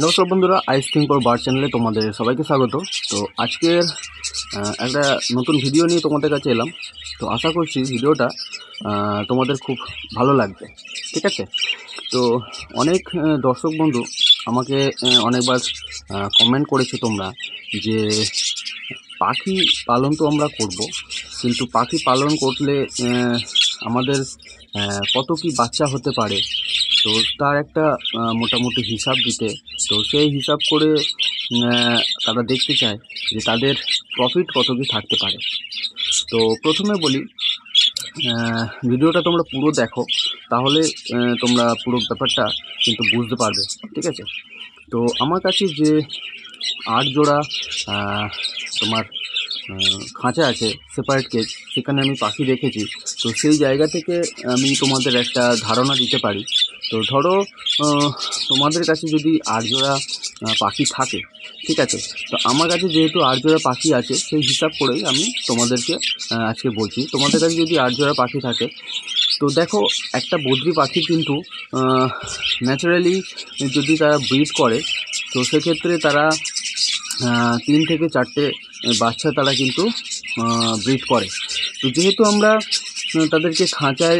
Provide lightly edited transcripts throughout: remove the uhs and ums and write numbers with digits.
নমস্কার বন্ধুরা, আইস think for bird চ্যানেলে তোমাদের সবাইকে স্বাগত। তো আজকের একটা নতুন ভিডিও নিয়ে তোমাদের কাছে এলাম। তো আশা করছি ভিডিওটা তোমাদের খুব ভালো লাগবে। ঠিক আছে? তো অনেক দর্শক বন্ধু আমাকে অনেকবার কমেন্ট করেছো তোমরা যে পাখি পালন তো আমরা করব, কিন্তু পাখি পালন করলে আমাদের কত কি বাচ্চা হতে পারে, তো তার একটা মোটামুটি হিসাব দিতে। তো সেই হিসাব করে তারা দেখতে চায় যে তাদের প্রফিট কত কি থাকতে পারে। তো প্রথমে বলি, ভিডিওটা তোমরা পুরো দেখো, তাহলে তোমরা পুরো ব্যাপারটা কিন্তু বুঝতে পারবে। ঠিক আছে? তো আমার কাছে যে 8 জোড়া তোমার খাঁচা আছে, সেপারেট কেজ, সেখানে আমি পাখি রেখেছি। তো সেই জায়গা থেকে আমি তোমাদের একটা ধারণা দিতে পারি। তো ধরো তোমাদের কাছে যদি 8 জোড়া পাখি থাকে, ঠিক আছে? তো আমার কাছে যেহেতু 8 জোড়া পাখি আছে, সেই হিসাব করেই আমি তোমাদেরকে আজকে বলছি। তোমাদের কাছে যদি 8 জোড়া পাখি থাকে, তো দেখো, একটা বদ্রি পাখি কিন্তু ন্যাচারালি যদি তারা ব্রিড করে, তো সেক্ষেত্রে তারা 3 থেকে 4টে বাচ্চা তারা কিন্তু ব্রিড করে। তো যেহেতু আমরা তাদেরকে খাঁচায়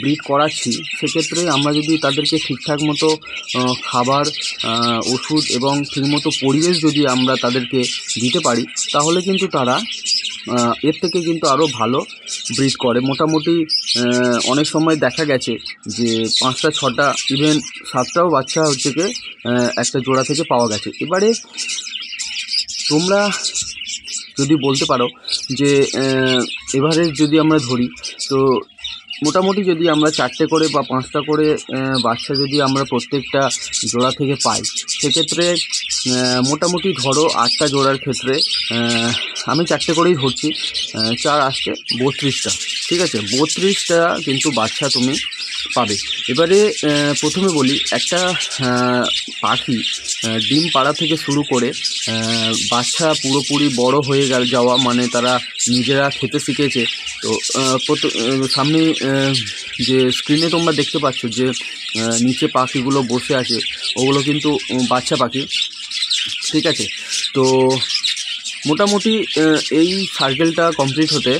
ব্রিড করাচ্ছি, সেক্ষেত্রে আমরা যদি তাদেরকে ঠিকঠাক মতো খাবার, ওষুধ এবং ঠিকমতো পরিবেশ যদি আমরা তাদেরকে দিতে পারি, তাহলে কিন্তু তারা এর থেকে কিন্তু আরও ভালো ব্রিড করে। মোটামুটি অনেক সময় দেখা গেছে যে 5টা 6টা ইভেন 7টাও বাচ্চা হচ্ছে কি একটা জোড়া থেকে পাওয়া গেছে। এবারে তোমরা যদি বলতে পারো যে এভারেজ যদি আমরা ধরি, তো মোটামুটি যদি আমরা 4টে করে বা 5টা করে বাচ্চা যদি আমরা প্রত্যেকটা জোড়া থেকে পাই, সেক্ষেত্রে মোটামুটি ধরো 8টা জোড়ার ক্ষেত্রে আমি 4টে করেই ধরছি, 4 আসছে 32টা। ঠিক আছে? 32টা কিন্তু বাচ্চা তুমি পাবে। এবারে প্রথমে বলি, একটা পাখি ডিম পাড়া থেকে শুরু করে বাচ্চা পুরোপুরি বড় হয়ে যাওয়া, মানে তারা নিজেরা খেতে শিখেছে। তো সামনে যে স্ক্রিনে তোমরা দেখতে পাচ্ছ যে নিচে পাখিগুলো বসে আছে, ওগুলো কিন্তু বাচ্চা পাখি। ঠিক আছে? তো মোটামুটি এই সার্কেলটা কমপ্লিট হতে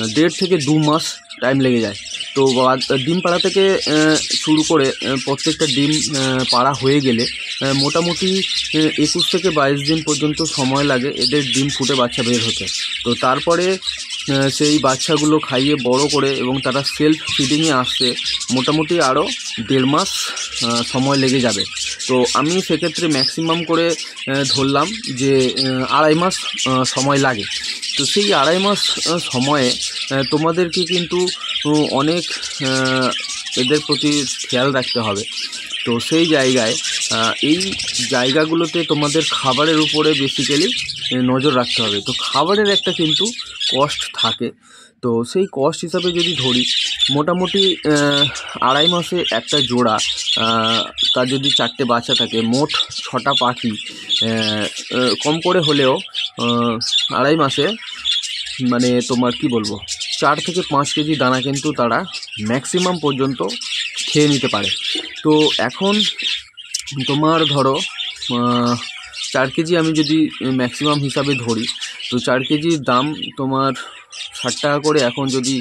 1.5 থেকে 2 মাস টাইম লেগে যায়। তো ডিম পাড়া থেকে শুরু করে প্রত্যেকটা ডিম পাড়া হয়ে গেলে মোটামুটি 21 থেকে 22 দিন পর্যন্ত সময় লাগে এদের ডিম ফুটে বাচ্চা বের হতে। তো তারপরে সেই বাচ্চাগুলো খাইয়ে বড় করে এবং তারা সেলফ ফিডিংয়ে আসতে মোটামুটি আরও 1.5 মাস সময় লেগে যাবে। তো আমি সেক্ষেত্রে ম্যাক্সিমাম করে ধরলাম যে 2.5 মাস সময় লাগে। তো সেই 2.5 মাস সময়ে তোমাদেরকে কিন্তু অনেক এদের প্রতি খেয়াল রাখতে হবে। তো সেই জায়গায় এই জায়গাগুলোতে তোমাদের খাবারের উপরে বেসিক্যালি নজর রাখতে হবে। তো খাবারের একটা কিন্তু কস্ট থাকে। তো সেই কস্ট হিসাবে যদি ধরি, মোটামুটি 2.5 মাসে একটা জোড়া, তার যদি 4টে বাচ্চা থাকে, মোট 6টা পাখি, কম করে হলেও 2.5 মাসে মানে তোমার কি বলবো, 4 থেকে 5 কেজি দানা কিন্তু তারা ম্যাক্সিমাম পর্যন্ত খেয়ে নিতে পারে। তো এখন তোমার ধরো 4 কেজি আমি যদি ম্যাক্সিমাম হিসাবে ধরি, তো 4 কেজির দাম তোমার 60 টাকা করে এখন যদি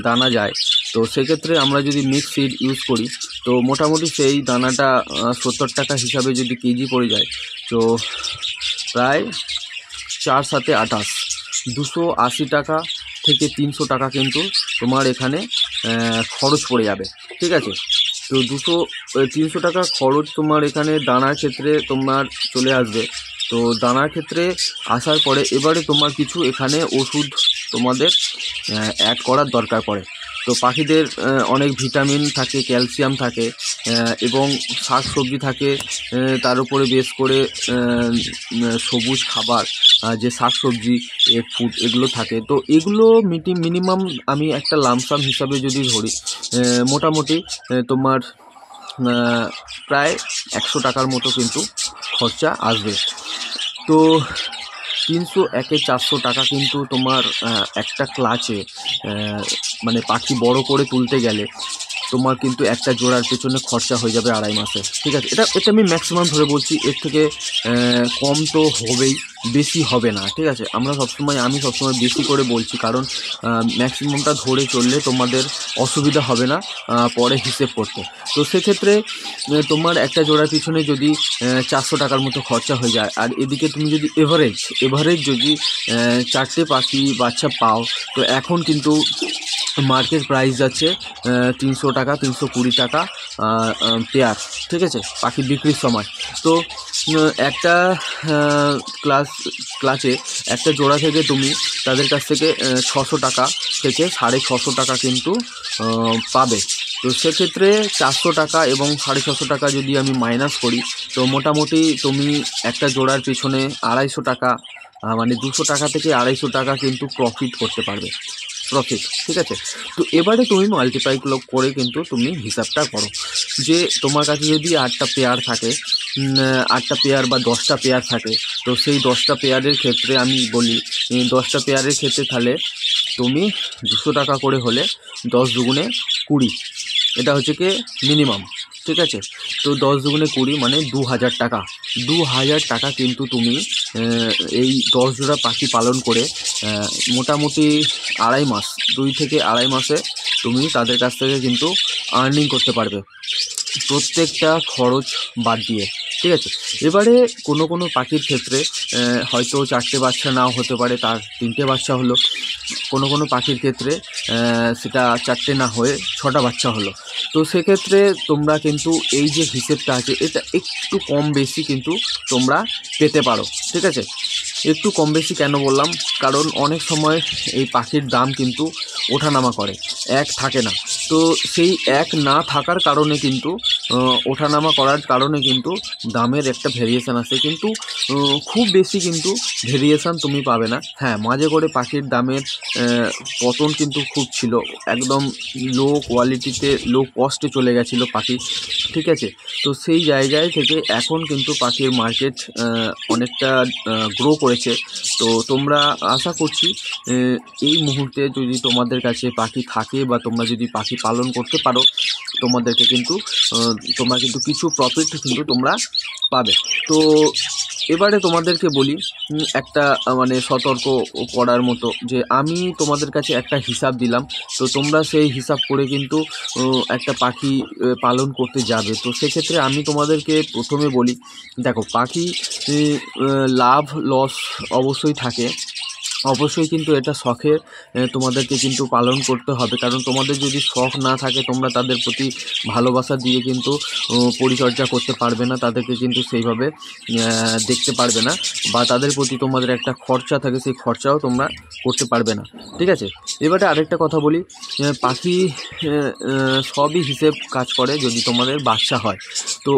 দানা যায়। তো সেক্ষেত্রে আমরা যদি মিক্স ফিড ইউজ করি, তো মোটামুটি সেই দানাটা 70 টাকা হিসাবে যদি কেজি পড়ে যায়, তো প্রায় 4 7 28 280 টাকা থেকে 300 টাকা কিন্তু তোমার এখানে খরচ পড়ে যাবে। ঠিক আছে? তো 300 টাকা খরচ তোমার এখানে দানার ক্ষেত্রে তোমার চলে আসবে। তো দানার ক্ষেত্রে আসার পরে এবারে তোমার কিছু এখানে ওষুধ তোমাদের অ্যাড করার দরকার পড়ে। তো পাখিদের অনেক ভিটামিন থাকে, ক্যালসিয়াম থাকে এবং শাক সবজি থাকে, তার উপরে বেশ করে সবুজ খাবার, যে শাক সবজি, এগ ফুড, এগুলো থাকে। তো এগুলো মিনিমাম আমি একটা লামসাম হিসাবে যদি ধরি, মোটামুটি তোমার প্রায় 100 টাকার মতো কিন্তু খরচা আসবে। তো 300 একে 400 টাকা কিন্তু তোমার একটা ক্লাচে, মানে পাখি বড় করে তুলতে গেলে তোমার কিন্তু একটা জোড়ার পেছনে খরচা হয়ে যাবে 2.5 মাসে। ঠিক আছে, এটা আমি ম্যাক্সিমাম ধরে বলছি, এর থেকে কম তো হবেই, বেশি হবে না। ঠিক আছে, আমি সবসময় বেশি করে বলছি, কারণ ম্যাক্সিমামটা ধরে চললে তোমাদের অসুবিধা হবে না পরে হিসেব করতে। তো সেক্ষেত্রে তোমার একটা জোড়ার পিছনে যদি 400 টাকার মতো খরচা হয়ে যায়, আর এদিকে তুমি যদি এভারেজ যদি 4টে পাখি বাচ্চা পাও, তো এখন কিন্তু মার্কেট প্রাইস যাচ্ছে 300 টাকা, 320 টাকা পেয়ার। ঠিক আছে, পাখি বিক্রির সময়। তো একটা ক্লাচে একটা জোড়া থেকে তুমি তাদের কাছ থেকে 600 টাকা থেকে 650 টাকা কিন্তু পাবে। তো সেক্ষেত্রে 400 টাকা এবং 650 টাকা যদি আমি মাইনাস করি, তো মোটামুটি তুমি একটা জোড়ার পেছনে 250 টাকা, মানে 200 টাকা থেকে 250 টাকা কিন্তু প্রফিট করতে পারবে। ঠিক আছে, তো এবারে তুমি মাল্টিপ্লাই করে কিন্তু তুমি হিসাবটা করো যে তোমার কাছে যদি 8টা পেয়ার থাকে, 8টা পেয়ার বা 10টা পেয়ার থাকে, তো সেই 10টা পেয়ারের ক্ষেত্রে আমি বলি 10টা পেয়ারের ক্ষেত্রে তাহলে তুমি 200 টাকা করে হলে 10 দুগুণে 20, এটা হচ্ছে কি মিনিমাম। ঠিক আছে, তো 10 দুগুণে 20 মানে 2000 টাকা। 2000 টাকা কিন্তু তুমি এই 10 জোড়া পাখি পালন করে মোটামুটি 2.5 মাস, 2 থেকে 2.5 মাসে তুমি তাদের কাছ থেকে কিন্তু আর্নিং করতে পারবে, প্রত্যেকটা খরচ বাদ দিয়ে। ঠিক আছে, এবারে কোনো পাখির ক্ষেত্রে হয়তো 4টে বাচ্চা নাও হতে পারে, তার 3টে বাচ্চা হলো। কোনো পাখির ক্ষেত্রে সেটা 4টে না হয়ে 6টা বাচ্চা হলো। তো সেক্ষেত্রে তোমরা কিন্তু এই যে হিসেবটা আছে, এটা একটু কম বেশি কিন্তু তোমরা পেতে পারো। ঠিক আছে, একটু কম বেশি কেন বললাম, কারণ অনেক সময় এই পাখির দাম কিন্তু ওঠানামা করে, এক থাকে না। তো সেই এক না থাকার কারণে কিন্তু ওঠানামা করার কারণে কিন্তু দামের একটা ভেরিয়েশান আসে, কিন্তু খুব বেশি কিন্তু ভেরিয়েশান তুমি পাবে না। হ্যাঁ, মাঝে করে পাখির দামের পতন কিন্তু খুব ছিল, একদম লো কোয়ালিটিতে, লো কস্টে চলে গেছিলো পাখি। ঠিক আছে, তো সেই জায়গায় থেকে এখন কিন্তু পাখির মার্কেট অনেকটা গ্রো করেছে। তো তোমরা আশা করছি এই মুহূর্তে যদি তোমাদের কাছে পাখি থাকে বা তোমরা যদি পাখি পালন করতে পারো, তোমরা কিন্তু কিছু প্রফিট কিন্তু তোমরা পাবে। তো এবারে তোমাদেরকে বলি একটা মানে সতর্ক করার মতো, যে আমি তোমাদের কাছে একটা হিসাব দিলাম, তো তোমরা সেই হিসাব করে কিন্তু একটা পাখি পালন করতে যাবে। তো সেক্ষেত্রে আমি তোমাদেরকে প্রথমে বলি, দেখো পাখি লাভ লস অবশ্যই থাকে, অবশ্যই কিন্তু এটা শখে তোমাদেরকে কিন্তু পালন করতে হবে, কারণ তোমাদের যদি শখ না থাকে তোমরা তাদের প্রতি ভালোবাসা দিয়ে কিন্তু পরিচর্যা করতে পারবে না, তাদেরকে কিন্তু সেইভাবে দেখতে পারবে না, বা তাদের প্রতি তোমাদের একটা খরচা থাকে, সেই খরচাও তোমরা করতে পারবে না। ঠিক আছে, এবারে আরেকটা কথা বলি, পাখি সবই হিসেব কাজ করে যদি তোমাদের বাচ্চা হয়। তো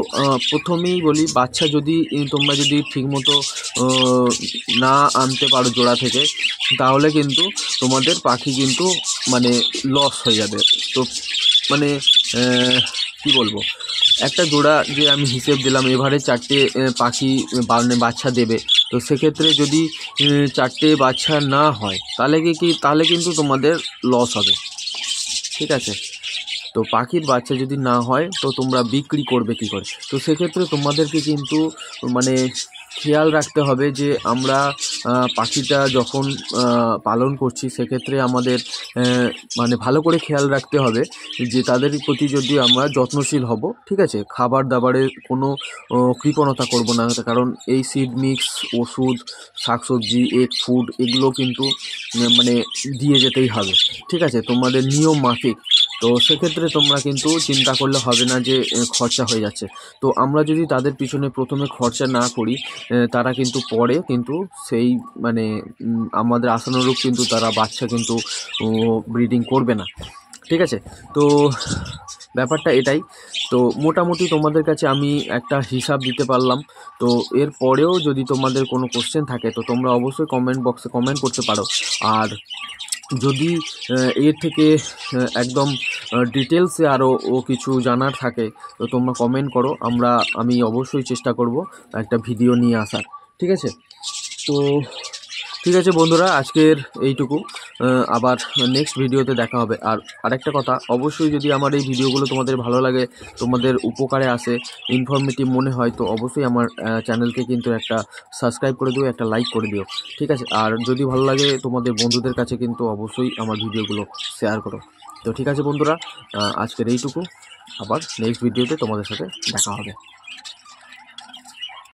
প্রথমেই বলি, বাচ্চা যদি তোমরা যদি ঠিকমতো না আনতে পারো জোড়া থেকে, তাহলে কিন্তু তোমাদের পাখি কিন্তু মানে লস হয়ে যাবে। তো মানে কি বলবো, একটা জোড়া যে আমি হিসেব দিলাম, এবারে 4টে পাখি বাচ্চা দেবে, তো সেক্ষেত্রে যদি 4টে বাচ্চা না হয় তাহলে কিন্তু তোমাদের লস হবে। ঠিক আছে, তো পাখির বাচ্চা যদি না হয় তো তোমরা বিক্রি করবে কী করে? তো সেক্ষেত্রে তোমাদেরকে কিন্তু মানে খেয়াল রাখতে হবে যে আমরা পাখিটা যখন পালন করছি, সেক্ষেত্রে আমাদের মানে ভালো করে খেয়াল রাখতে হবে যে তাদের প্রতি যদি আমরা যত্নশীল হব। ঠিক আছে, খাবার দাবারের কোনো কৃপণতা করব না, কারণ এই সিড মিক্স, ওষুধ, শাকসবজি, এগ ফুড এগুলো কিন্তু মানে দিয়ে যেতেই হবে। ঠিক আছে, তোমাদের নিয়ম মাফিক। তো সেক্ষেত্রে তোমরা কিন্তু চিন্তা করলে হবে না যে খরচা হয়ে যাচ্ছে। তো আমরা যদি তাদের পিছনে প্রথমে খরচা না করি, তারা কিন্তু পরে কিন্তু সেই মানে আমাদের আশানুরূপ কিন্তু তারা বাচ্চা কিন্তু ব্রিডিং করবে না। ঠিক আছে, তো ব্যাপারটা এটাই। তো মোটামুটি তোমাদের কাছে আমি একটা হিসাব দিতে পারলাম। তো এর পরেও যদি তোমাদের কোনো কোশ্চেন থাকে তো তোমরা অবশ্যই কমেন্ট বক্সে কমেন্ট করতে পারো। আর যদি এর থেকে একদম ডিটেলসে আরও কিছু জানার থাকে তো তোমরা কমেন্ট করো, আমি অবশ্যই চেষ্টা করব একটা ভিডিও নিয়ে আসার। ঠিক আছে, তো ঠিক আছে বন্ধুরা, আজকের এইটুকু। আবার নেক্সট ভিডিওতে দেখা হবে। আর আরেকটা কথা, অবশ্যই যদি আমার এই ভিডিওগুলো তোমাদের ভালো লাগে, তোমাদের উপকারে আসে, ইনফরমেটিভ মনে হয়, তো অবশ্যই আমার চ্যানেলকে কিন্তু একটা সাবস্ক্রাইব করে দিও, একটা লাইক করে দিও, ঠিক আছে? আর যদি ভালো লাগে তোমাদের বন্ধুদের কাছে কিন্তু অবশ্যই আমার ভিডিওগুলো শেয়ার করো। তো ঠিক আছে বন্ধুরা, আজকের এইটুকু। আবার নেক্সট ভিডিওতে তোমাদের সাথে দেখা হবে।